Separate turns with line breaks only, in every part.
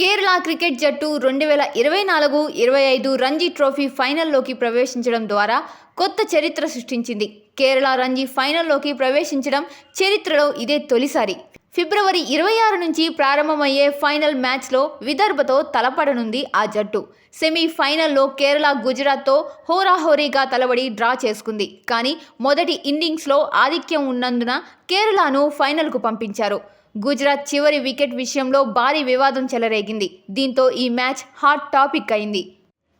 Kerala cricket జట్టు 2024-25 Ranji trophy ఫైనల్లోకి ప్రవేశించడం ద్వారా కొత్త చరిత్ర సృష్టించింది. కేరళ రంజీ ఫైనల్లోకి ప్రవేశించడం చరిత్రలో ఇదే తొలిసారి. ఫిబ్రవరి 26 నుంచి ప్రారంభమయ్యే ఫైనల్ మ్యాచ్లో విదర్భతో తలపడనుంది ఆ జట్టు. సెమీఫైనల్లో కేరళ గుజరాత్తో హోరాహోరీగా తలబడి డ్రా చేసుకుంది. కానీ మొదటి ఇన్నింగ్స్లో ఆధిక్యం ఉన్నందున కేరళను ఫైనల్కు పంపించారు. గుజరాత్ చివరి వికెట్ విషయంలో భారీ వివాదం చెలరేగింది. దీంతో ఈ మ్యాచ్ హాట్ టాపిక్ అయింది.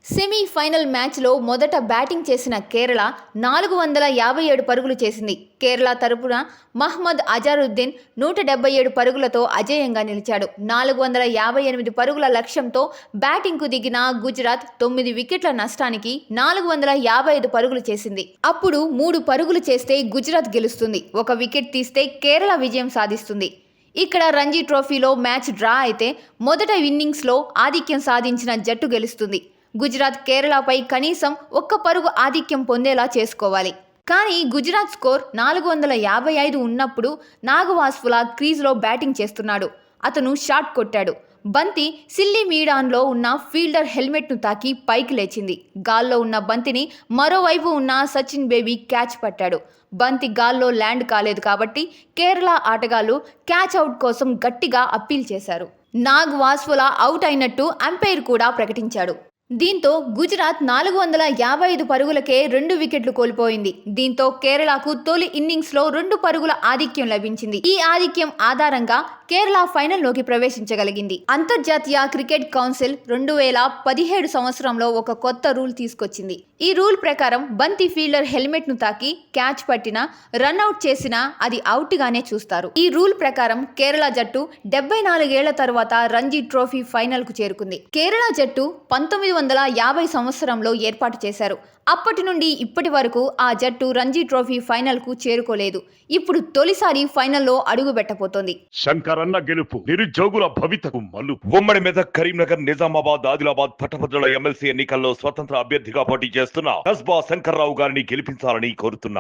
సెమీఫైనల్ మ్యాచ్లో మొదట బ్యాటింగ్ చేసిన కేరళ 457 పరుగులు చేసింది. కేరళ తరపున మహ్మద్ అజారుద్దీన్ 177 పరుగులతో అజేయంగా నిలిచాడు. 458 పరుగుల లక్ష్యంతో బ్యాటింగ్కు దిగిన గుజరాత్ 9 వికెట్ల నష్టానికి 455 పరుగులు చేసింది. అప్పుడు 3 పరుగులు చేస్తే గుజరాత్ గెలుస్తుంది. 1 వికెట్ తీస్తే కేరళ విజయం సాధిస్తుంది. ఇక్కడ రంజీ ట్రోఫీలో మ్యాచ్ డ్రా అయితే మొదట ఇన్నింగ్స్లో ఆధిక్యం సాధించిన జట్టు గెలుస్తుంది. గుజరాత్ కేరళపై కనీసం 1 పరుగు ఆధిక్యం పొందేలా చేసుకోవాలి. కానీ గుజరాత్ స్కోర్ 455 ఉన్నప్పుడు నాగవాస్ఫులా క్రీజ్లో బ్యాటింగ్ చేస్తున్నాడు. అతను షాట్ కొట్టాడు. బంతి సిల్లీ మీడాన్లో ఉన్న ఫీల్డర్ హెల్మెట్ను తాకి పైకి లేచింది. గాల్లో ఉన్న బంతిని మరోవైపు ఉన్న సచిన్ బేబీ క్యాచ్ పట్టాడు. బంతి గాల్లో ల్యాండ్ కాలేదు కాబట్టి కేరళ ఆటగాళ్లు క్యాచ్ అవుట్ కోసం గట్టిగా అప్పీల్ చేశారు. నాగ్ వాస్ఫులా అవుట్ అయినట్టు అంపైర్ కూడా ప్రకటించాడు. దీంతో గుజరాత్ 455 పరుగులకే 2 వికెట్లు కోల్పోయింది. దీంతో కేరళకు తొలి ఇన్నింగ్స్లో 2 పరుగుల ఆధిక్యం లభించింది. ఈ ఆధిక్యం ఆధారంగా కేరళ ఫైనల్లోకి ప్రవేశించగలిగింది. అంతర్జాతీయ క్రికెట్ కౌన్సిల్ 2017 సంవత్సరంలో ఒక కొత్త రూల్ తీసుకొచ్చింది. ఈ రూల్ ప్రకారం బంతి ఫీల్డర్ హెల్మెట్ను తాకి క్యాచ్ పట్టినా, రన్అట్ చేసినా అది అవుట్గానే చూస్తారు. ఈ రూల్ ప్రకారం కేరళ జట్టు 74 ఏళ్ల తర్వాత రంజీ ట్రోఫీ ఫైనల్కు చేరుకుంది. కేరళ జట్టు 1950 సంవత్సరంలో ఏర్పాటు చేశారు. అప్పటి నుండి ఇప్పటి వరకు ఆ జట్టు రంజీ ట్రోఫీ ఫైనల్కు చేరుకోలేదు. ఇప్పుడు తొలిసారి ఫైనల్లో అడుగు పెట్టబోతోంది.
శంకరన్న గెలుపు నిరుద్యోగుల భవితకు మల్లు. ఉమ్మడి మెదక్, కరీంనగర్, నిజామాబాద్, ఆదిలాబాద్ పట్టభద్రుల ఎమ్మెల్సీ ఎన్నికల్లో స్వతంత్ర అభ్యర్థిగా పోటీ చేస్తున్న కస్బా శంకర్రావు గారిని గెలిపించాలని కోరుతున్నాం.